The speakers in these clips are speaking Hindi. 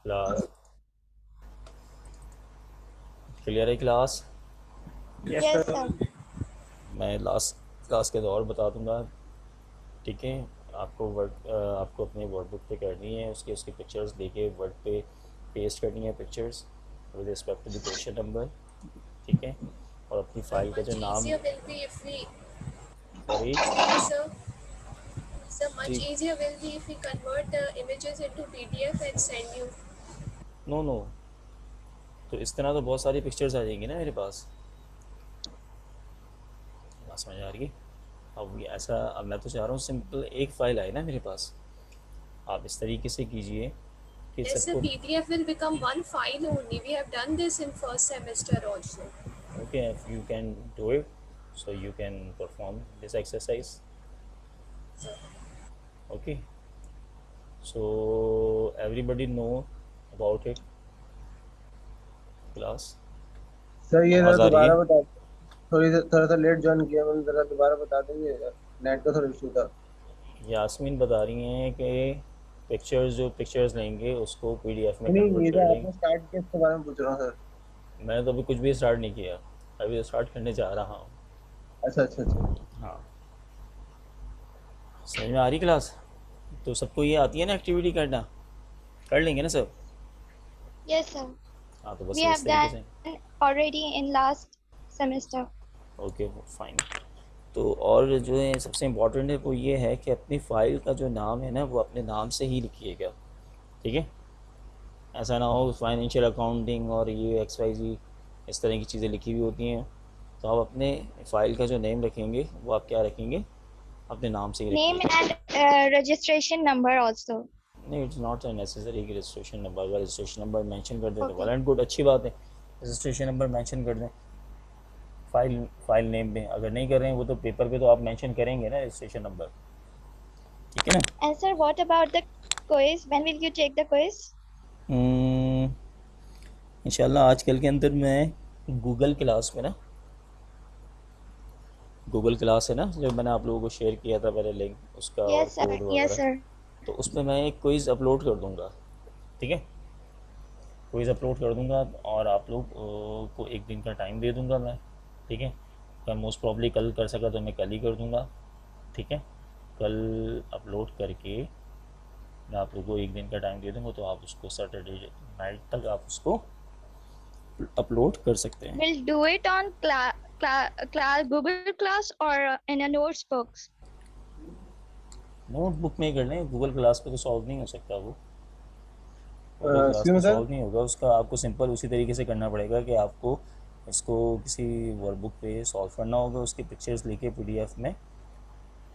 क्लास क्लियर है class. Yes Yes, sir. sir. मैं लास्ट क्लास के दौर बता दूंगा, ठीक है। आपको आपको अपने वर्ड बुक पे करनी है, उसके उसकी पिक्चर्स लेके वर्ड पे पेस्ट करनी है pictures with respect to the question number, ठीक है। और अपनी फाइल का जो Much नाम, easier will be if we, sorry yes sir, sir, much जी, easier will be if we convert the images into PDF and send you. No no, तो इस तरह तो बहुत सारी पिक्चर्स आ जाएंगी ना मेरे पास। बात समझ आ रही है? अब ये ऐसा, अब मैं तो चाह रहा हूँ सिंपल एक फ़ाइल आए ना मेरे पास। आप इस तरीके से कीजिए कि Yes sir, सबको, PDF will become one file only. We have done this in first semester also. okay, if you can do it, so you can perform this exercise, So, okay. So everybody know about it, class। Sir ये जरा आवाज़ आ रही दोबारा है? बता, थोड़ा सा लेट ज्वाइन किया मैंने, जरा दोबारा बता देंगे, नेट का थोड़ा इशू था। यास्मीन बता रही हैं कि पिक्चर्स, जो पिक्चर्स लेंगे उसको पीडीएफ में नहीं, कन्वर्ट ये कर जो लेंगे। आपने स्टार्ट किया इसके बारे में पूछ रहा हूँ सर। मैंने तो अभी कुछ भी स्टार्ट नहीं किया, अभी तो स्टार्ट करने जा रहा हूँ। अच्छा अच्छा अच्छा। हाँ, समझ में आ रही क्लास? तो सबको ये आती है ना एक्टिविटी करना, कर लेंगे ना सब? Yes, sir. हाँ, तो We बस इस have तरीके done से। already in last semester. Okay, fine. तो और जो है सबसे इम्पोर्टेंट है वो ये है कि अपनी फ़ाइल का जो नाम है ना वो अपने नाम से ही लिखिएगा, ठीक है। ऐसा ना हो फाइनेंशियल अकाउंटिंग और ये एक्स वाई जी इस तरह की चीज़ें लिखी हुई होती हैं, तो आप अपने फ़ाइल का जो नेम रखेंगे वो आप क्या रखेंगे, अपने नाम से ही Name रखिएगा। and registration number also. नहीं, इट्स नॉट नेसेसरी कि रजिस्ट्रेशन नंबर, अगर रजिस्ट्रेशन नंबर मेंशन कर दें तो वेल Okay. एंड गुड, अच्छी बात है। रजिस्ट्रेशन नंबर मेंशन कर दें फाइल नेम में, अगर नहीं कर रहे हैं वो तो पेपर पे तो आप मेंशन करेंगे ना रजिस्ट्रेशन नंबर, ठीक है ना। And sir, what about the quiz? When will you take the quiz? इंशाल्लाह आजकल के अंदर मैं गूगल क्लास में ना, गूगल क्लास है ना जो मैंने आप लोगों को शेयर किया था पहले लिंक उसका और Yes, sir. कोड Yes, वगैरह, sir. तो उसमें मैं एक क्विज़ अपलोड कर दूंगा, ठीक है। क्विज़ अपलोड कर दूंगा और आप लोग को एक दिन का टाइम दे दूंगा मैं, ठीक है। अगर मोस्ट प्रॉब्ली कल कर सका तो मैं कल ही कर दूंगा, ठीक है। कल अपलोड करके मैं आप लोगों को एक दिन का टाइम दे दूंगा, तो आप उसको सैटरडे नाइट तक आप उसको अपलोड कर सकते हैं। We'll do it on Google Class or in a notes books. Notebook में ही कर लें, गूगल क्लास पे तो सॉल्व नहीं हो सकता वो, गूगल क्लास एक्सक्यूज पे मी सर। सॉल्व नहीं होगा उसका। आपको सिंपल उसी तरीके से करना पड़ेगा कि आपको इसको किसी वर्कबुक पे सॉल्व करना होगा, उसकी पिक्चर्स लेके पीडीएफ में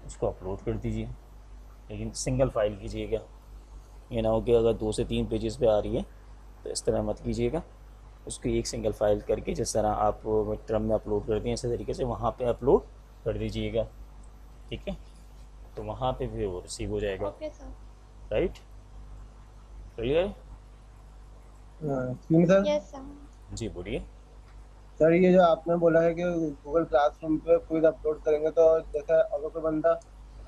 उसको अपलोड कर दीजिए, लेकिन सिंगल फाइल कीजिएगा। ये ना हो कि अगर 2 से 3 पेजेस पे आ रही है तो इस तरह मत कीजिएगा, उसको एक सिंगल फाइल करके जिस तरह आप ट्रम में अपलोड करते हैं इसी तरीके से वहाँ पे अपलोड कर दीजिएगा, ठीक है। तो वहाँ पे भी वो रिसीव हो जाएगा, Okay, sir. Right, clear? Excuse me sir. Yes, sir. जी बोलिए। सर ये जो आपने बोला है कि गूगल क्लासरूम पे क्विज अपलोड करेंगे, तो जैसे अगर कोई बंदा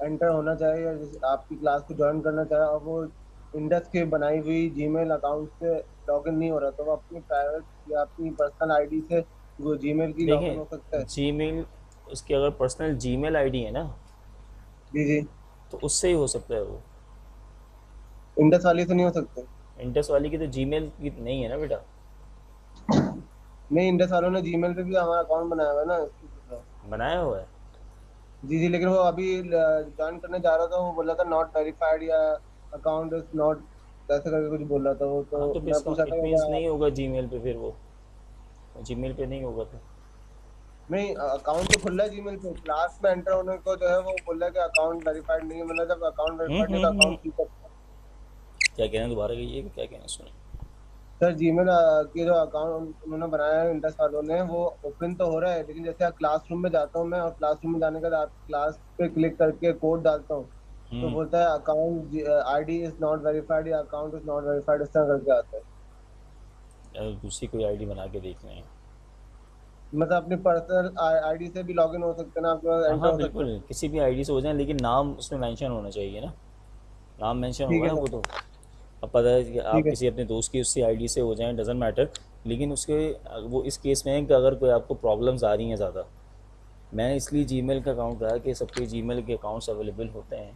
एंटर होना चाहे या जैसे आपकी क्लास को ज्वाइन करना चाहे और वो इंडेक्स की बनाई हुई जीमेल अकाउंट से लॉगिन नहीं हो रहा, तो वो अपनी प्राइवेट या अपनी पर्सनल आईडी से वो जीमेल की लॉगिन हो सकता देखें, है। जीमेल, उसकी अगर पर्सनल जीमेल आईडी है ना जी जी। तो उससे ही हो सकता है वो। इंडेक्स वाली से नहीं हो सकते? इंटस वाली की तो जीमेल की नहीं है ना बेटा। नहीं, इंडेक्स वालों ने जीमेल पे भी हमारा अकाउंट बनाया हुआ है ना, इसलिए पूछ रहा हूँ। बनाया हुआ है? जी जी, लेकिन वो अभी ज्वाइन करने जा रहा था, वो बोला था नॉट वेरीफाइड या अकाउंट इज नॉट, ऐसे करके कुछ बोल रहा था वो, हाँ, तो तो फिर मैं इसका पूछा था इट मीन्स क्या। नहीं होगा जीमेल पे, फिर वो जीमेल पे नहीं होगा तो। नहीं, अकाउंट तो खुला है जीमेल पे, क्लास में एंटर होने को जो है वो बोल रहा है कि अकाउंट वेरीफाइड नहीं है, मतलब जब अकाउंट वेरीफाइड नहीं तो हम्म। अकाउंट ठीक है। क्या कहना है दोबारा कहिए कि क्या कहना सुने। सर जीमेल की जो अकाउंट उन्होंने बनाया है इंडस वालों ने, वो ओपन तो हो रहा है, लेकिन जैसे क्लासरूम में जाता हूँ मैं और क्लासरूम में जाने के बाद क्लास पे क्लिक करके कोड डालता हूँ, तो हम्म, बोलता है account ID is not verified या अकाउंट इज नॉट वेरीफाइड, इस तरह करके आता है। दूसरी कोई आईडी बना के देख लें। मतलब अपनी पर्सनल आईडी से भी लॉगिन हो सकते हैं ना, आपके पास हाँ एंटर हाँ हो सकते बिल्कुल, हैं। किसी भी आईडी से हो जाए, लेकिन नाम उसमें मेंशन होना चाहिए ना, नाम मेंशन ठीक होगा है ना वो सर। तो। अब पता है कि आप ठीक है। किसी अपने दोस्त की उससे आईडी से हो जाएं, डजेंट मैटर, लेकिन उसके वो इस केस में है कि अगर कोई आपको प्रॉब्लम्स आ रही हैं ज़्यादा, मैंने इसलिए जीमेल का अकाउंट कहा कि सबके जीमेल के अकाउंट्स अवेलेबल होते हैं,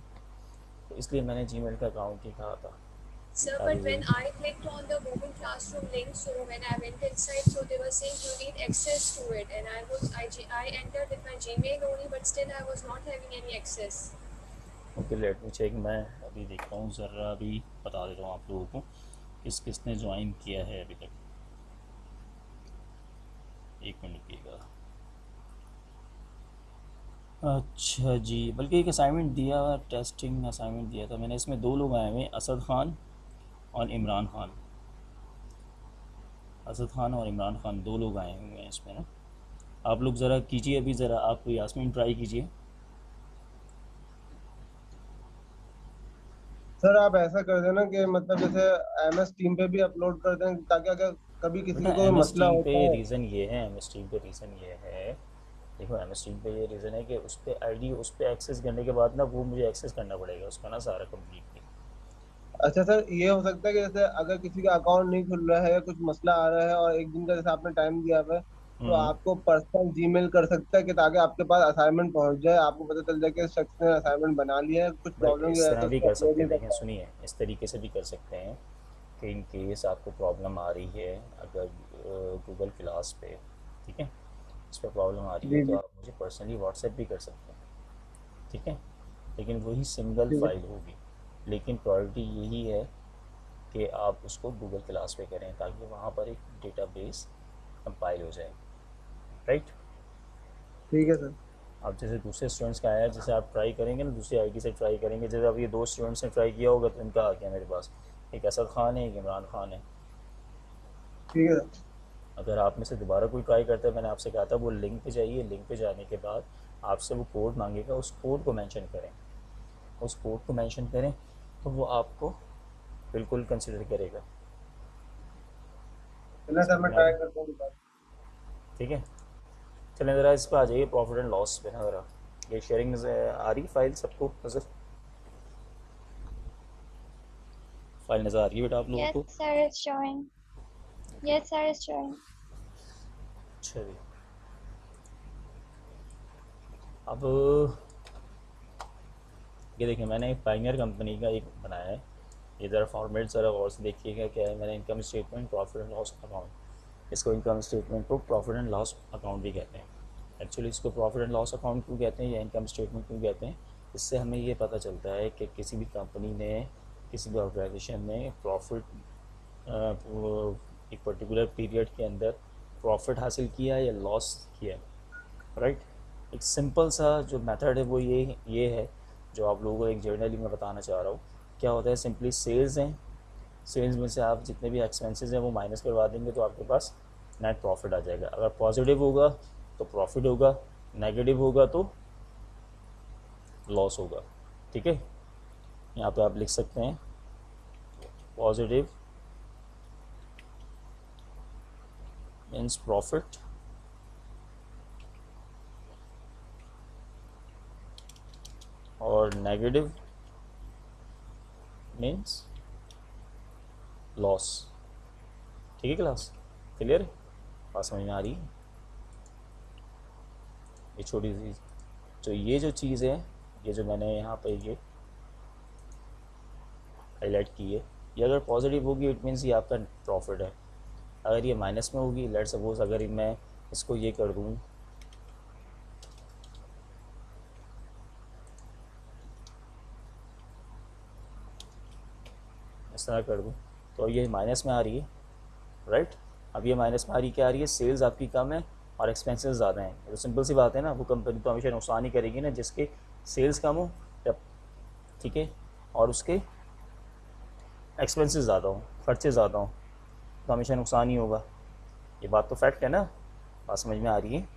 तो इसलिए मैंने जीमेल का अकाउंट ही कहा था। Sir, ताकि but when I clicked on the Google Classroom link, so when I went inside, so they were saying you need access to it, and I entered with my Gmail only, but still I was not having any access. Okay, let me check. मैं अभी देखता हूँ ज़रा, अभी बता देता हूँ आप लोगों को किसने ज्वाइन किया है अभी तक। एक मिनट रुकिएगा। अच्छा जी, बल्कि एक असाइनमेंट दिया, टेस्टिंग असाइनमेंट दिया था मैंने, इसमें 2 लोग आए हुए हैं, असद ख़ान और इमरान ख़ान। असद ख़ान और इमरान ख़ान 2 लोग आए हुए हैं इसमें ना। आप लोग ज़रा कीजिए, अभी ज़रा आप यास्मीन ट्राई कीजिए। सर आप ऐसा कर देना कि मतलब जैसे MS टीम पे भी अपलोड कर दें, ताकि अगर कभी किसी बेटा को कोई एम एस मसला टीम पे होता है। रीज़न ये है, एम एस टीम पे रीज़न ये है, देखो एम एस टीम पे ये रीज़न है कि उस पर आईडी, उस पर एक्सेस करने के बाद ना वो मुझे एक्सेस करना पड़ेगा उसका ना सारा कम्प्लीटली। अच्छा सर, ये हो सकता है कि जैसे अगर किसी का अकाउंट नहीं खुल रहा है या कुछ मसला आ रहा है और एक दिन का जैसे आपने टाइम दिया हुआ है, तो आपको पर्सनल जीमेल कर सकता है कि ताकि आपके पास असाइनमेंट पहुंच जाए, आपको पता चल जाए कि इस शख्स ने असाइनमेंट बना लिया है, कुछ भाई प्रॉब्लम की इस वजह से तरह भी उसको कर अपलोड सकते नहीं हैं, कर देखें पा रहे। सुनिए, इस तरीके से भी कर सकते हैं कि इन केस आपको प्रॉब्लम आ रही है अगर गूगल क्लास पे, ठीक है, इस पर प्रॉब्लम आ रही है जी तो जी। आप मुझे पर्सनली व्हाट्सएप भी कर सकते हैं, ठीक है, लेकिन वही सिंगल ठीक है। फाइल होगी। लेकिन प्रायोरिटी यही है कि आप उसको गूगल क्लास पे करें ताकि वहाँ पर एक डेटाबेस कंपाइल हो जाए, राइट। ठीक है सर। अब जैसे दूसरे स्टूडेंट्स का आया, जैसे आप ट्राई करेंगे ना दूसरी आईडी से ट्राई करेंगे, जैसे अब ये 2 स्टूडेंट्स ने ट्राई किया होगा तो इनका आ गया मेरे पास, एक असद ख़ान है, एक इमरान ख़ान है। ठीक है सर। अगर आप में से दोबारा कोई ट्राई करता है, मैंने आपसे कहा था वो लिंक पे जाइए, लिंक पे जाने के बाद आपसे वो कोड मांगेगा, उस कोड को मेंशन करें, उस कोड को मेंशन करें तो वो आपको बिल्कुल कंसिडर करेगा। चलिए सर, समझ मैं में आ ट्राई रहा है? करता हूँ बात। ठीक है, चलें ज़रा इस पर आ जाइए, प्रॉफिट एंड लॉस पे ना ज़रा। ये शेयरिंग आ रही फाइल सबको नज़र, फाइल नज़र आ रही है बेटा आप लोगों Yes, को? sir, it's showing. Yes, sir, it's showing. अच्छा जी, अब ये देखिए मैंने एक पाइनियर कंपनी का एक बनाया है, ये ज़रा फॉर्मेट ज़रा गौर से देखिएगा क्या है। मैंने income statement, profit and loss account, इसको इनकम स्टेटमेंट को प्रॉफिट एंड लॉस अकाउंट भी कहते हैं। एक्चुअली इसको प्रॉफिट एंड लॉस अकाउंट क्यों कहते हैं या इनकम स्टेटमेंट क्यों कहते हैं, इससे हमें ये पता चलता है कि किसी भी कंपनी ने, किसी भी ऑर्गेनाइजेशन ने प्रॉफिट एक पर्टिकुलर पीरियड के अंदर प्रॉफिट हासिल किया या लॉस किया, राइट। एक सिंपल सा जो मेथड है वो ये है जो आप लोगों को एक जर्नली में बताना चाह रहा हूँ। क्या होता है, सिंपली सेल्स हैं, सेल्स में से आप जितने भी एक्सपेंसेस हैं वो माइनस करवा देंगे तो आपके पास नेट प्रॉफिट आ जाएगा। अगर पॉजिटिव होगा तो प्रॉफिट होगा, नेगेटिव होगा तो लॉस होगा, ठीक है। यहाँ पे आप लिख सकते हैं पॉजिटिव मीन्स प्रॉफिट और नेगेटिव मीन्स लॉस, ठीक है। क्लास क्लियर है, बात समझ में आ रही है? ये छोटी सी जो ये जो चीज़ है, ये जो मैंने यहाँ पे ये हाईलाइट की है, ये अगर पॉजिटिव होगी इट मीन्स ये आपका प्रॉफिट है। अगर ये माइनस में होगी, लेट सपोज अगर मैं इसको ये कर दूँ, इस तरह कर दूँ, तो ये माइनस में आ रही है, राइट। अब ये माइनस में आ रही, क्या आ रही है, सेल्स आपकी कम है और एक्सपेंसेस ज़्यादा हैं। तो सिंपल सी बात है ना, वो कंपनी तो हमेशा नुकसान ही करेगी ना जिसके सेल्स कम हो, जब ठीक है, और उसके एक्सपेंसेस ज़्यादा हो, खर्चे ज़्यादा हो, तो हमेशा नुकसान ही होगा। ये बात तो फैक्ट है ना, बात समझ में आ रही है?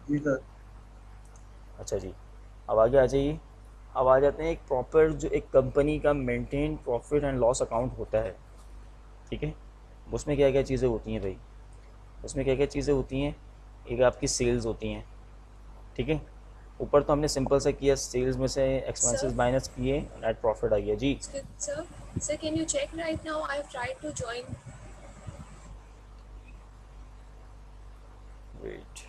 जी सर। अच्छा जी, अब आगे आ जाइए। अब आ जाते हैं एक प्रॉपर जो एक कंपनी का maintain profit and loss account होता है, ठीक है। उसमें क्या क्या चीज़ें होती हैं भाई, उसमें क्या क्या चीज़ें होती हैं, एक आपकी सेल्स होती हैं, ठीक है। ऊपर तो हमने सिंपल सा किया, सेल्स में से Sir, एक्सपेंसेस माइनस किए, नेट प्रॉफिट आ गया जी। sir, Sir, can you check right now? I've tried to join. Wait,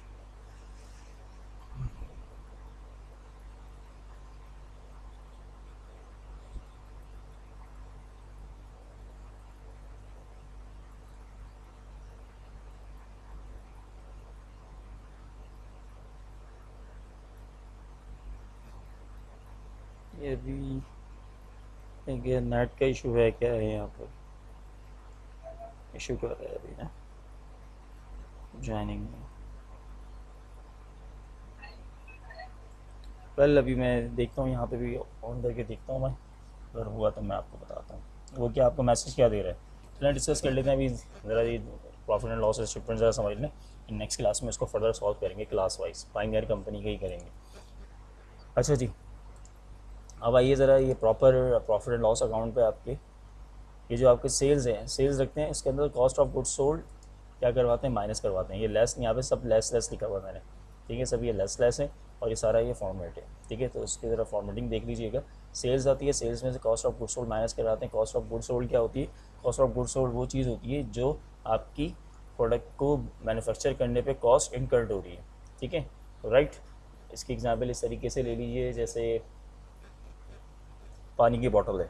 ये भी ये नेट का इशू है क्या है, यहाँ पर इशू कर रहा है अभी ना ज्वाइनिंग में। वेल अभी मैं देखता हूँ, यहाँ पे भी ऑन करके देखता हूँ मैं, अगर हुआ तो मैं आपको बताता हूँ। वो क्या आपको मैसेज क्या दे रहा है, चलिए डिस्कस कर लेते हैं अभी ज़रा, ये प्रॉफिट एंड लॉस स्टेटमेंट ज़रा समझ लें। नेक्स्ट क्लास में इसको फर्दर सॉल्व करेंगे क्लास वाइज, पाइनियर कंपनी का ही करेंगे। अच्छा जी, अब आइए ज़रा ये proper profit and loss account पे आपके ये जो आपके सेल्स हैं, सेल्स रखते हैं, इसके अंदर कॉस्ट ऑफ गुड्स सोल्ड क्या करवाते हैं, माइनस करवाते हैं। ये लेस, यहाँ पे सब लेस लेस लिखा हुआ है मैंने, ठीक है, सब ये लेस लेस है और ये सारा ये फॉर्मेट है, ठीक है। तो इसकी ज़रा फॉर्मेटिंग देख लीजिएगा। सेल्स आती है, सेल्स में से cost of goods sold minus कराते हैं। कॉस्ट ऑफ गुड्स सोल्ड क्या होती है, कॉस्ट ऑफ गुड्स सोल्ड वो चीज़ होती है जो आपकी प्रोडक्ट को मैन्युफैक्चर करने पे कॉस्ट इनकर्ड हो रही है, ठीक है, राइट। इसकी एग्जांपल इस तरीके से ले लीजिए, जैसे पानी की बॉटल है,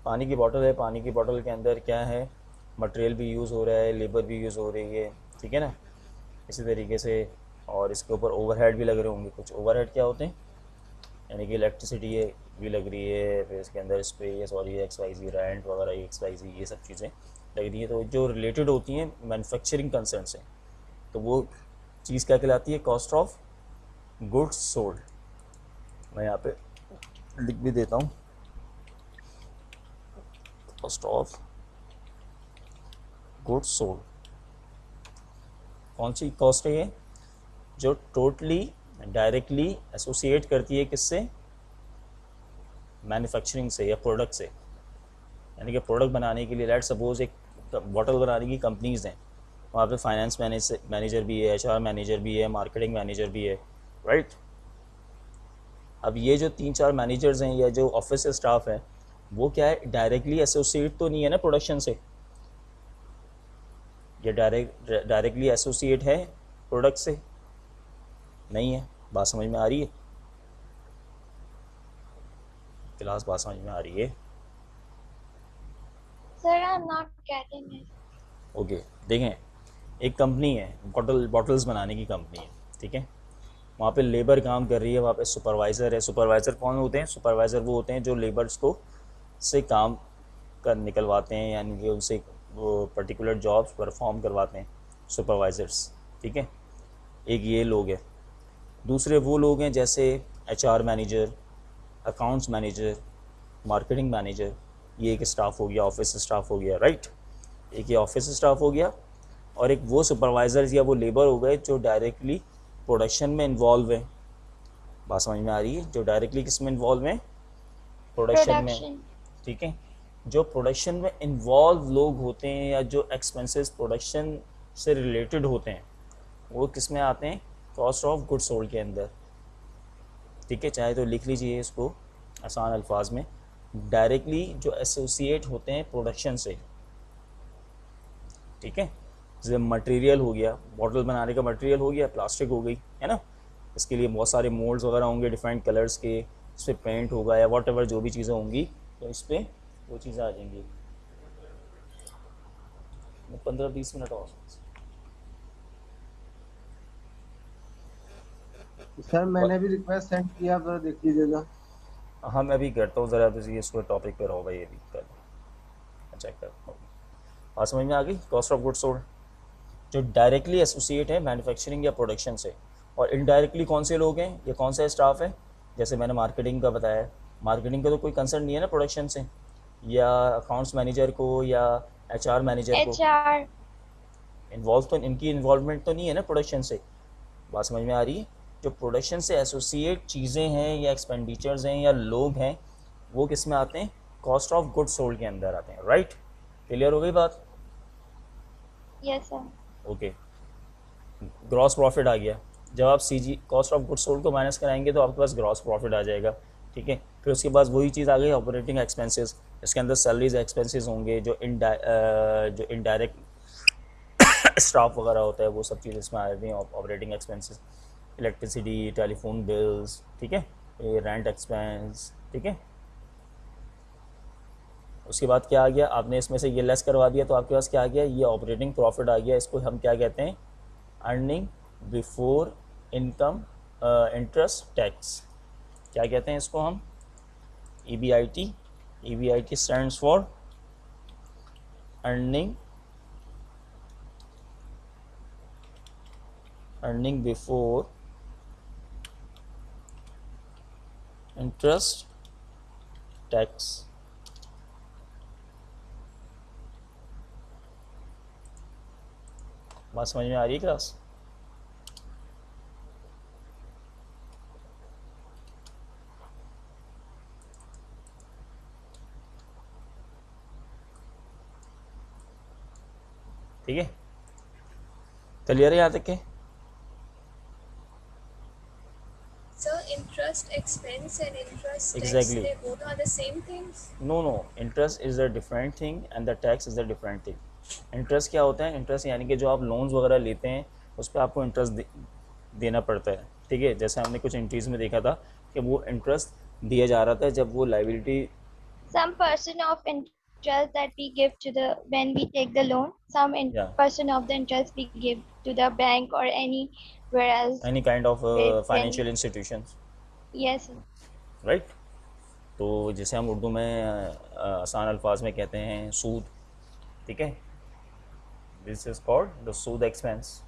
पानी की बॉटल है, पानी की बॉटल के अंदर क्या है, मटेरियल भी यूज़ हो रहा है, लेबर भी यूज़ हो रही है, ठीक है ना। इसी तरीके से और इसके ऊपर ओवरहेड भी लग रहे होंगे कुछ। ओवरहेड क्या होते हैं, यानी कि इलेक्ट्रिसिटी है भी लग रही है, फिर इसके अंदर स्पेस और ये XYZ रेंट वगैरह XYZ ये सब चीज़ें लग रही है, तो जो रिलेटेड होती हैं मैन्युफैक्चरिंग कंसर्न से, तो वो चीज़ क्या कहलाती है, कॉस्ट ऑफ गुड्स सोल्ड। मैं यहाँ पे लिख भी देता हूँ, कॉस्ट ऑफ गुड्स सोल्ड। कौन सी कॉस्ट है ये, जो टोटली डायरेक्टली एसोसिएट करती है किससे, मैन्युफैक्चरिंग से या प्रोडक्ट से। यानी कि प्रोडक्ट बनाने के लिए लेट सपोज एक बॉटल बनाने की कंपनीज हैं, वहाँ पे फाइनेंस मैनेजर भी है, HR मैनेजर भी है, मार्केटिंग मैनेजर भी है, राइट। अब ये जो 3-4 मैनेजर्स हैं या जो ऑफिस से स्टाफ है, वो क्या है, डायरेक्टली एसोसिएट तो नहीं है ना प्रोडक्शन से, या डायरेक्टली एसोसिएट है प्रोडक्ट से, नहीं है। बात समझ में आ रही है, क्लास बात समझ में आ रही है, Sir, I'm not getting it. Okay. देखें, एक कंपनी है, बॉटल्स बनाने की कंपनी है, ठीक है, वहाँ पे लेबर काम कर रही है, वहाँ पे सुपरवाइज़र है। सुपरवाइज़र कौन होते हैं, सुपरवाइज़र वो होते हैं जो लेबर्स को से काम कर निकलवाते हैं, यानी कि उनसे वो पर्टिकुलर जॉब्स परफॉर्म करवाते हैं, सुपरवाइज़र्स, ठीक है। एक ये लोग हैं। दूसरे वो लोग हैं जैसे HR manager, accounts manager, marketing manager, ये एक स्टाफ हो गया, ऑफिस स्टाफ हो गया, राइट। एक ये ऑफिस स्टाफ हो गया, और एक वो सुपरवाइज़र्स या वो लेबर हो गए जो डायरेक्टली प्रोडक्शन में इन्वॉल्व है। बात समझ में आ रही है, जो डायरेक्टली किस में इन्वॉल्व है, प्रोडक्शन में, Production. ठीक है। जो प्रोडक्शन में इन्वॉल्व लोग होते हैं या जो एक्सपेंसेस प्रोडक्शन से रिलेटेड होते हैं, वो किस में आते हैं, कॉस्ट ऑफ गुड सोल्ड के अंदर, ठीक है। चाहे तो लिख लीजिए इसको आसान अल्फाज में, डायरेक्टली जो एसोसिएट होते हैं प्रोडक्शन से, ठीक है। जैसे मटेरियल हो गया, बॉटल बनाने का मटेरियल हो गया, प्लास्टिक हो गई, है ना। इसके लिए बहुत सारे मोल्ड्स वगैरह होंगे डिफरेंट कलर्स के, इस पर पेंट होगा या वॉट एवर जो भी चीज़ें होंगी, तो इस पर वो चीज़ें आ जाएंगी। 15-20 मिनट और। सर मैंने भी रिक्वेस्ट सेंड किया, आप जरा देख लीजिएगा। हाँ मैं भी करता हूँ ज़रा, तो ये इसको टॉपिक पर होगा ये भी कर चेक करता हूँ। बात समझ में आ गई, कॉस्ट ऑफ गुड्स सोल्ड जो डायरेक्टली एसोसिएट है मैन्युफैक्चरिंग या प्रोडक्शन से, और इनडायरेक्टली कौन से लोग हैं या कौन सा स्टाफ है, जैसे मैंने मार्केटिंग का बताया, मार्केटिंग का तो कोई कंसर्न नहीं है ना प्रोडक्शन से, या अकाउंट्स मैनेजर को या HR मैनेजर को HR. इन्वॉल्व, तो इनकी इन्वॉल्वमेंट तो नहीं है ना प्रोडक्शन से। बात समझ में आ रही है, जो प्रोडक्शन से एसोसिएट चीज़ें हैं या एक्सपेंडिचर्स हैं या लोग हैं, वो किस में आते हैं, कॉस्ट ऑफ गुड्स सोल्ड के अंदर आते हैं, राइट। क्लियर हो गई बात, Yes, sir. Okay. Gross profit आ गया, जब आप CG cost of goods sold को माइनस कराएंगे तो आपके पास ग्रॉस प्रॉफिट आ जाएगा, ठीक है। फिर उसके बाद वही चीज़ आ गई ऑपरेटिंग एक्सपेंसेस, इसके अंदर सैलरीज एक्सपेंसेस होंगे, जो इनडायरेक्ट स्टाफ वगैरह होता है वो सब चीज़ इसमें आ जाती हैं operating expenses, electricity, telephone bills, ठीक है, रेंट एक्सपेंस, ठीक है। उसके बाद क्या आ गया, आपने इसमें से ये लेस करवा दिया तो आपके पास क्या आ गया, ये ऑपरेटिंग प्रॉफिट आ गया। इसको हम क्या कहते हैं, earning before income interest tax, क्या कहते हैं इसको हम, EBIT। EBIT stands for earning before interest tax. बात समझ में आ रही है क्लास? ठीक है, क्लियर है यहाँ तक के? Sir, interest expense and interest Exactly. tax, they both are the same things? No, interest is a different thing and the tax is a different thing. Interest क्या होता है, इंटरेस्ट यानी कि जो आप लोन्स वगैरह लेते हैं उस पर आपको इंटरेस्ट देना पड़ता है, ठीक है। जैसे हमने कुछ एंट्रीज में देखा था कि वो इंटरेस्ट दिया जा रहा था जब वो liability, Some percent of interest that we give to the when we take the loan, some Yeah. percent of the interest we give to the bank or anywhere else. Any kind of When- financial institutions, Yes. Right. तो जैसे हम उर्दू में आसान अल्फाज में कहते हैं सूद, ठीक है, this is called the Sood expense,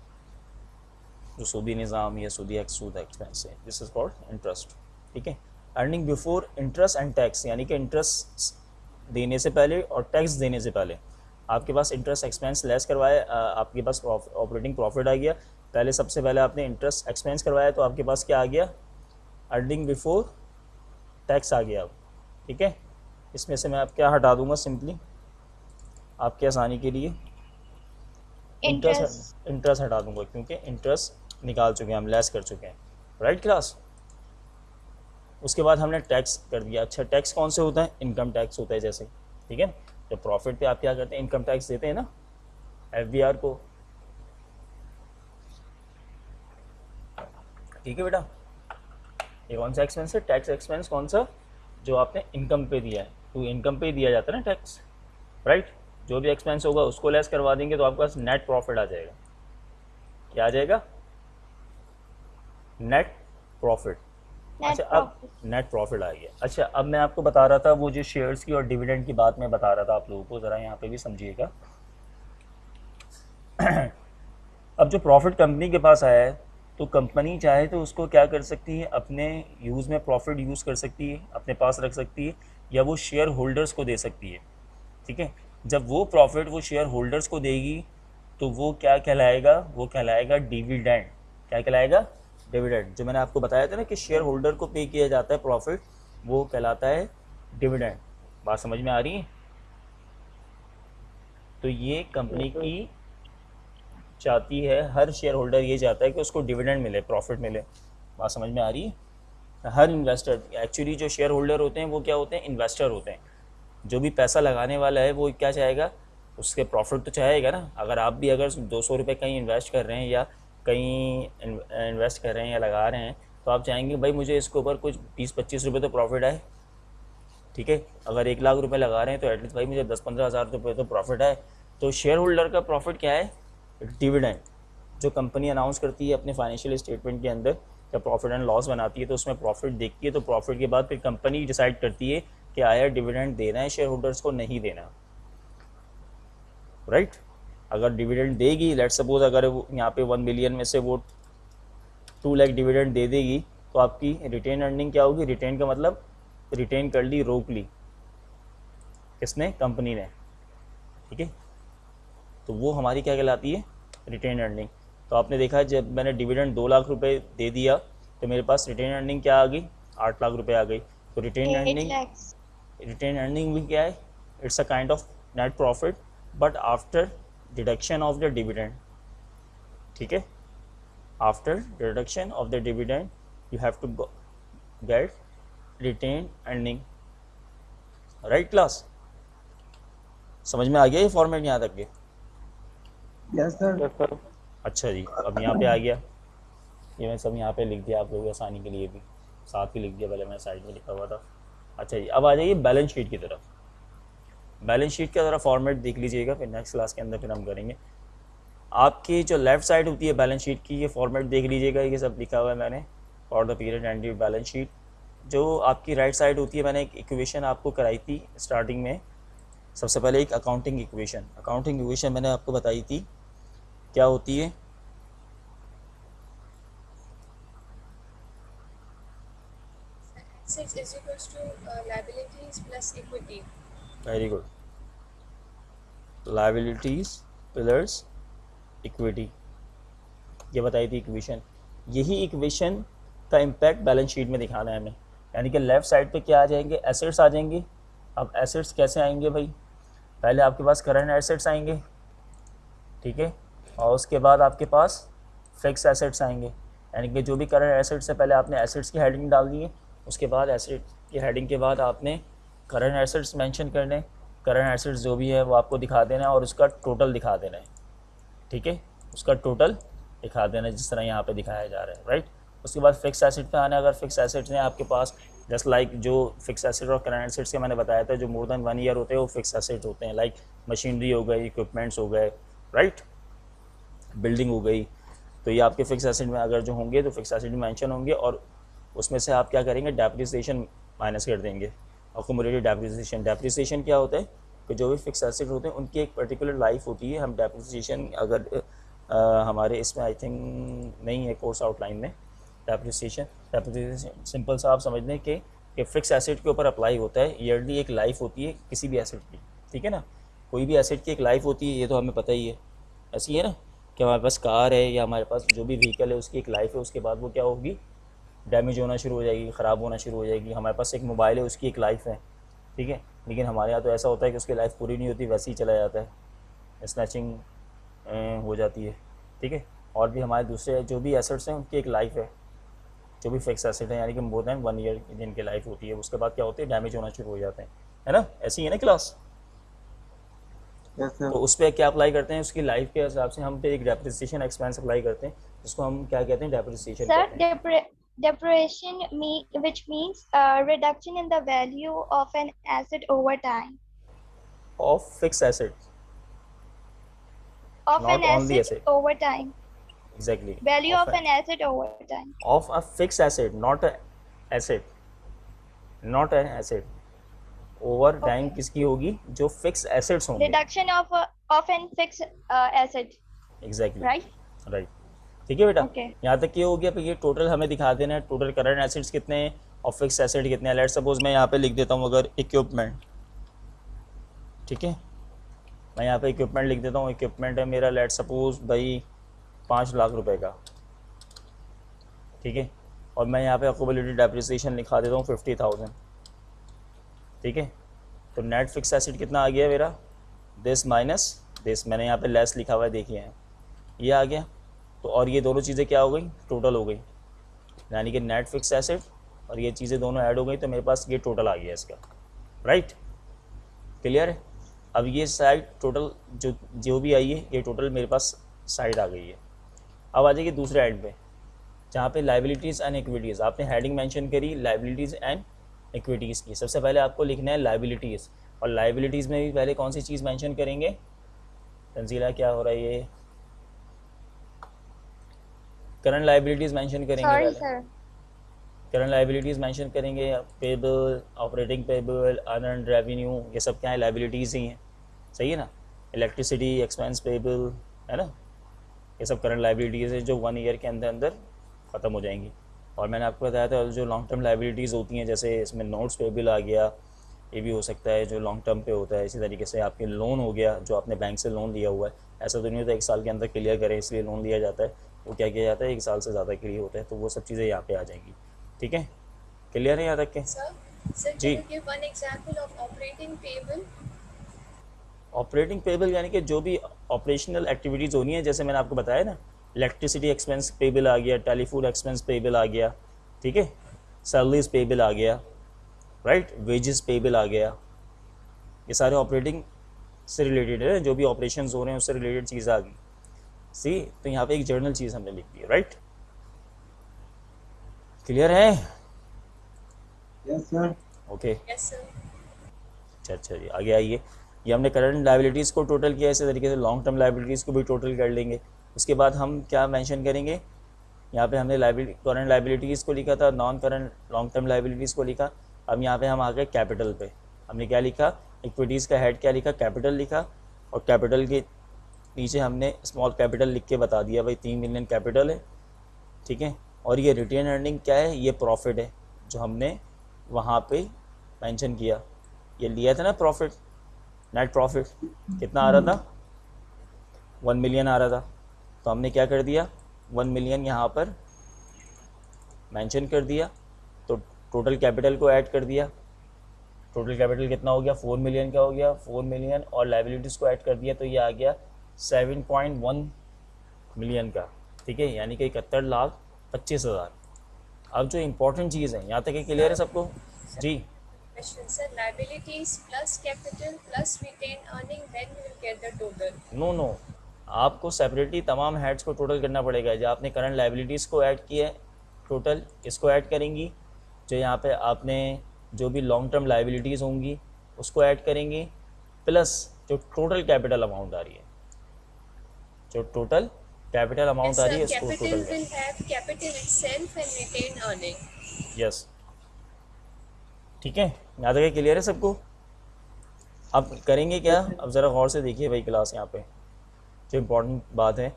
जो सूदी निज़ाम या सूद एक्सपेंस है, दिस इज़ कॉल्ड इंटरेस्ट, ठीक है। Earning before interest and tax, यानी कि इंटरेस्ट देने से पहले और टैक्स देने से पहले आपके पास इंटरेस्ट एक्सपेंस लेस करवाया, आपके पास ऑपरेटिंग प्रॉफिट आ गया। पहले सबसे पहले आपने इंटरेस्ट एक्सपेंस करवाया तो आपके पास क्या आ गया, अर्निंग बिफोर टैक्स आ गया अब, ठीक है। इसमें से मैं आप क्या हटा दूंगा, सिंपली आपकी आसानी के लिए Interest. इंटरेस्ट हटा दूंगा, क्योंकि इंटरेस्ट निकाल चुके हैं हम, लेस कर चुके हैं, राइट क्लास। उसके बाद हमने टैक्स कर दिया। अच्छा, टैक्स कौन से होता है, इनकम टैक्स होता है जैसे, ठीक है। जब प्रॉफिट पे आप क्या करते हैं, इनकम टैक्स देते हैं ना, FBR को, ठीक है बेटा। ये कौन सा एक्सपेंस है, टैक्स एक्सपेंस कौन सा, जो आपने इनकम पे दिया है, तो इनकम पे दिया जाता है ना टैक्स, राइट। जो भी एक्सपेंस होगा उसको लेस करवा देंगे तो आपके पास नेट प्रॉफिट आ जाएगा। क्या आ जाएगा, नेट प्रॉफिट। Net अच्छा, अब profit. नेट प्रॉफिट आ गया। अच्छा, अब मैं आपको बता रहा था वो जो शेयर्स की और डिविडेंड की बात मैं बता रहा था आप लोगों को, ज़रा यहाँ पे भी समझिएगा। अब जो प्रॉफिट कंपनी के पास आया है तो कंपनी चाहे तो उसको क्या कर सकती है, अपने यूज़ में प्रॉफिट यूज़ कर सकती है, अपने पास रख सकती है, या वो शेयर होल्डर्स को दे सकती है, ठीक है। जब वो प्रॉफिट वो शेयर होल्डर्स को देगी तो वो क्या कहलाएगा, वो कहलाएगा डिविडेंड। क्या कहलाएगा, डिविडेंड। जो मैंने आपको बताया था ना कि शेयर होल्डर को पे किया जाता है प्रॉफिट, वो कहलाता है डिविडेंड। बात समझ में आ रही है? तो ये कंपनी की चाहती है, हर शेयर होल्डर ये चाहता है कि उसको डिविडेंड मिले, प्रॉफिट मिले। बात समझ में आ रही है? हर इन्वेस्टर, एक्चुअली जो शेयर होल्डर होते हैं वो क्या होते हैं, इन्वेस्टर होते हैं। जो भी पैसा लगाने वाला है वो क्या चाहेगा, उसके प्रॉफिट तो चाहेगा ना। अगर आप भी अगर 200 रुपये कहीं इन्वेस्ट कर रहे हैं या कहीं इन्वेस्ट कर रहे हैं या लगा रहे हैं, तो आप चाहेंगे भाई मुझे इसके ऊपर कुछ 20-25 रुपये तो प्रॉफिट आए, ठीक है। अगर 1 लाख रुपए लगा रहे हैं तो एटलीस्ट भाई मुझे 10-15 हज़ार रुपये तो प्रॉफिट आए। तो शेयर होल्डर का प्रॉफिट क्या है, डिविडेंड। जो कंपनी अनाउंस करती है अपने फाइनेंशियल स्टेटमेंट के अंदर, जब प्रॉफिट एंड लॉस बनाती है तो उसमें प्रॉफिट देखती है, तो प्रॉफिट के बाद फिर कंपनी डिसाइड करती है कि आया डिविडेंड देना है शेयर होल्डर्स को, नहीं देना, राइट। अगर डिविडेंड देगी, लेट्स सपोज अगर यहाँ पे 1 बिलियन में से वो 2 लाख डिविडेंड दे देगी, तो आपकी रिटेन अर्निंग क्या होगी, रिटेन का मतलब रिटेन कर ली, रोक ली, किसने, कंपनी ने, ठीक है। तो वो हमारी क्या कहलाती है, रिटेन अर्निंग। तो आपने देखा जब मैंने डिविडेंड 2 लाख रुपए दे दिया तो मेरे पास रिटेन अर्निंग क्या आ गई, 8 लाख रुपए आ गई। तो retained 8 earning, lakhs. Retained earning भी क्या है, it's a kind of net profit but after deduction of the dividend, ठीक है। After deduction of the dividend you have to get retained earning, right class? समझ में आ गया ये फॉर्मेट यहाँ तक के? Yes sir. अच्छा जी, अब यहाँ पे आ गया, ये मैं सब यहाँ पे लिख दिया आप लोगों की आसानी के लिए भी, साथ ही लिख दिया, पहले मैं साइड में लिखा हुआ था। अच्छा जी, अब आ जाइए बैलेंस शीट की तरफ। बैलेंस शीट का ज़रा फॉर्मेट देख लीजिएगा, फिर नेक्स्ट क्लास के अंदर फिर हम करेंगे। आपकी जो लेफ़्ट साइड होती है बैलेंस शीट की, ये फॉर्मेट देख लीजिएगा, ये सब लिखा हुआ है मैंने, for the period and balance sheet. जो आपकी राइट साइड होती है, मैंने एक इक्वेशन आपको कराई थी स्टार्टिंग में। सबसे पहले एक अकाउंटिंग इक्वेशन मैंने आपको बताई थी, क्या होती है? Assets is equals to liabilities plus equity. Very good, liabilities plus equity, ये बताई थी इक्वेशन। यही इक्वेशन का इम्पैक्ट बैलेंस शीट में दिखाना है हमें, यानी कि लेफ़्ट साइड पे क्या आ जाएंगे? एसेट्स आ जाएंगे। अब एसेट्स कैसे आएंगे भाई? पहले आपके पास करंट एसेट्स आएंगे, ठीक है, और उसके बाद आपके पास फिक्स एसेट्स आएंगे, यानी कि जो भी करंट एसेट्स है पहले आपने एसेट्स की हेडिंग डाल दी है, उसके बाद एसेट की हेडिंग के बाद आपने करंट एसेट्स मेंशन करने, करंट एसेट्स जो भी है वो आपको दिखा देना है और उसका टोटल दिखा देना है, ठीक है, उसका टोटल दिखा देना है जिस तरह यहाँ पे दिखाया जा रहा है, राइट। उसके बाद फिक्स एसेट पे आना है। अगर फिक्स एसेट्स हैं आपके पास, जस्ट लाइक जो फिक्स एसेट और करंट एसेट्स के मैंने बताया था, जो मोर देन 1 ईयर होते हैं वो फिक्स एसेट होते हैं, लाइक मशीनरी हो गई, इक्विपमेंट्स हो गए, राइट, बिल्डिंग हो गई, तो ये आपके फिक्स एसेट में अगर जो होंगे तो फिक्स एसेट में मेंशन होंगे, और उसमें से आप क्या करेंगे? डेप्रिसिएशन माइनस कर देंगे। अक्यूमुलेटेड डेप्रिसिएशन क्या होता है कि जो भी फिक्स एसेट होते हैं उनकी एक पर्टिकुलर लाइफ होती है। हम डेप्रिसिएशन अगर हमारे इसमें आई थिंक नहीं है कोर्स आउटलाइन में, डेप्रिसिएशन सिंपल सा आप समझ लें कि फिक्स एसेट के ऊपर अप्लाई होता है। ईयरली एक लाइफ होती है किसी भी एसेट की, ठीक है ना, कोई भी एसेट की एक लाइफ होती है, ये तो हमें पता ही है, ऐसी है ना, कि हमारे पास कार है या हमारे पास जो भी व्हीकल है उसकी एक लाइफ है, उसके बाद वो क्या होगी? डैमेज होना शुरू हो जाएगी, ख़राब होना शुरू हो जाएगी। हमारे पास एक मोबाइल है, उसकी एक लाइफ है, ठीक है, लेकिन हमारे यहाँ तो ऐसा होता है कि उसकी लाइफ पूरी नहीं होती, वैसे ही चला जाता है, स्नैचिंग हो जाती है, ठीक है। और भी हमारे दूसरे जो भी एसेट्स हैं उनकी एक लाइफ है, जो भी फिक्स एसेट है, यानी कि मोर देन 1 ईयर जिनकी लाइफ होती है, उसके बाद क्या होती है? डैमेज होना शुरू हो जाते हैं, है ना, ऐसी है ना क्लास। तो उस पर क्या अप्लाई करते हैं? उसकी लाइफ के हिसाब से हम पे एक डेप्रिसिएशन एक्सपेंस अप्लाई करते हैं, जिसको हम क्या कहते हैं? डेप्रिसिएशन कहते हैं। Depreciation which means reduction in the value of an asset over time. Of fixed asset. Of Not an only asset asset. over time. Exactly. Value of an asset over time. Of a fixed asset, not a asset. Not an asset. Over time Okay. किसकी होगी? जो fixed assets होंगे. Reduction of an fixed asset. Exactly. Right. Right. ठीक है बेटा, Okay. यहाँ तक ये हो गया। फिर ये टोटल हमें दिखा देना है, टोटल करंट एसेट्स कितने हैं और फिक्स एसेट कितने हैं। लेट्स सपोज मैं यहाँ पे लिख देता हूँ अगर इक्विपमेंट, ठीक है, मैं यहाँ पे इक्विपमेंट लिख देता हूँ। इक्विपमेंट है मेरा लेट्स सपोज भाई 5 लाख रुपए का, ठीक है, और मैं यहाँ पे अक्यूमुलेटेड डेप्रिसिएशन लिखा देता हूँ 50,000, ठीक है। तो नेट फिक्स एसेट कितना आ गया मेरा? दिस माइनस दिस, मैंने यहाँ पे लेस लिखा हुआ है, देखिए ये आ गया। तो और ये दोनों चीज़ें क्या हो गई? टोटल हो गई, यानी कि नेट फिक्स एसेट और ये चीज़ें दोनों ऐड हो गई, तो मेरे पास ये टोटल आ गया इसका, राइट, क्लियर है। अब ये साइड टोटल जो भी आई है ये टोटल मेरे पास साइड आ गई है। अब आ जाइए दूसरे एंड पे, जहाँ पे लाइबिलिटीज़ एंड इक्विटीज़, आपने हेडिंग मेंशन करी लाइबिलिटीज़ एंड इक्विटीज़ की। सबसे पहले आपको लिखना है लाइबिलिटीज़, और लाइबिलिटीज़ में भी पहले कौन सी चीज़ मेंशन करेंगे? तंजीला क्या हो रहा है? ये करंट लाइबिलिटीज़ मेंशन करेंगे। Sorry, पहले sir. करंट लाइबिलिटीज़ मेंशन करेंगे, payable, operating payable, earned revenue, ये सब क्या है? लाइबिलिटीज़ ही हैं, सही है ना। इलेक्ट्रिसिटी एक्सपेंस पेबल, है ना, ये सब करंट लाइबिलिटीज़ है जो 1 ईयर के अंदर अंदर ख़त्म हो जाएंगी। और मैंने आपको बताया था जो लॉन्ग टर्म लाइबिलिटीज़ होती हैं, जैसे इसमें नोट्स पेबल आ गया, ये भी हो सकता है जो लॉन्ग टर्म पे होता है। इसी तरीके से आपके लोन हो गया, जो आपने बैंक से लोन लिया हुआ है, ऐसा तो नहीं होता 1 साल के अंदर क्लियर करें इसलिए लोन लिया जाता है, वो क्या किया जाता है 1 साल से ज़्यादा के लिए होता है, तो वो सब चीज़ें यहाँ पे आ जाएंगी, ठीक है, क्लियर है यहाँ तक के? Sir, can जी। you give one example of operating payable? Operating payable यानी कि जो भी ऑपरेशनल एक्टिविटीज़ होनी है, जैसे मैंने आपको बताया ना, इलेक्ट्रिसिटी एक्सपेंस पेबल आ गया, टेलीफोन एक्सपेंस पेबल आ गया, ठीक है, सैलरीज पेबल आ गया, राइट। वेजेस पेबल आ गया, ये सारे ऑपरेटिंग से रिलेटेड है, जो भी ऑपरेशंस हो रहे हैं उससे रिलेटेड चीज़ आ गई। सी, तो यहाँ पे एक जर्नल चीज़ हमने लिख दी है, राइट। क्लियर है? Yes sir. Okay, Yes, sir. अच्छा जी, आगे आइए। ये हमने करंट लाइबिलिटीज़ को टोटल किया, इसी तरीके से लॉन्ग टर्म लाइबिलिटीज़ को भी टोटल कर लेंगे। उसके बाद हम क्या मेंशन करेंगे, यहाँ पे हमने करंट लाइबिलिटीज़ को लिखा था, non current long term liabilities को लिखा। अब यहाँ पे हम आ गए कैपिटल पे। हमने क्या लिखा, इक्विटीज़ का हेड क्या लिखा, कैपिटल लिखा, और कैपिटल के नीचे हमने स्मॉल कैपिटल लिख के बता दिया भाई 3 मिलियन कैपिटल है, ठीक है। और ये रिटेन अर्निंग क्या है, ये प्रॉफिट है जो हमने वहाँ पे मेंशन किया। ये लिया था ना प्रॉफिट, नेट प्रॉफिट कितना आ रहा था, 1 मिलियन आ रहा था। तो हमने क्या कर दिया, 1 मिलियन यहाँ पर मेंशन कर दिया, तो टोटल कैपिटल को ऐड कर दिया। टोटल कैपिटल कितना हो गया, 4 मिलियन का हो गया, 4 मिलियन, और लाइबिलिटीज़ को ऐड कर दिया तो ये आ गया 7.1 मिलियन का, ठीक है, यानी कि 71,25,000। अब जो इम्पोर्टेंट चीज़ है, यहाँ तक ये क्लियर है सबको जी? Question, sir. Liabilities plus capital plus retained earning, then we will get the total. नो, आपको सेपरेटली तमाम हेड्स को टोटल करना पड़ेगा। जो आपने करंट लाइबिलिटीज़ को ऐड किया है टोटल, इसको ऐड करेंगी। जो यहाँ पे आपने जो भी लॉन्ग टर्म लाइबिलिटीज़ होंगी उसको ऐड करेंगी, प्लस जो टोटल कैपिटल अमाउंट आ रही है, जो टोटल कैपिटल Yes, अमाउंट आ रही है sir. इसको Capital total will have capital itself and retained earning. Yes, ठीक है। यहाँ तक क्लियर है सबको? अब करेंगे क्या, अब ज़रा गौर से देखिए भाई क्लास, यहाँ पे जो इम्पोर्टेंट बात है,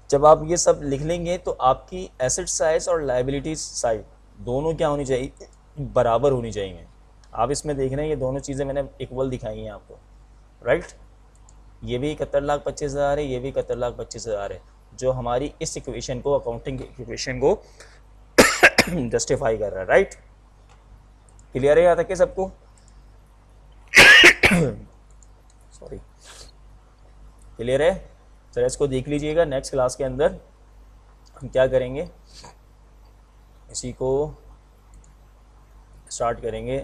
जब आप ये सब लिख लेंगे तो आपकी एसेट साइज और लाइबिलिटीज साइड दोनों क्या होनी चाहिए, बराबर होनी चाहिए। आप इसमें देख रहे हैं ये दोनों चीज़ें मैंने इक्वल दिखाई हैं आपको, राइट। ये भी 71,25,000 है, ये भी 71,25,000 है, जो हमारी इस इक्वेशन को, अकाउंटिंग इक्वेशन को जस्टिफाई कर रहा है, राइट। क्लियर है यहाँ तक के सबको? सॉरी, क्लियर है? चलो इसको देख लीजिएगा। नेक्स्ट क्लास के अंदर हम क्या करेंगे, इसी को स्टार्ट करेंगे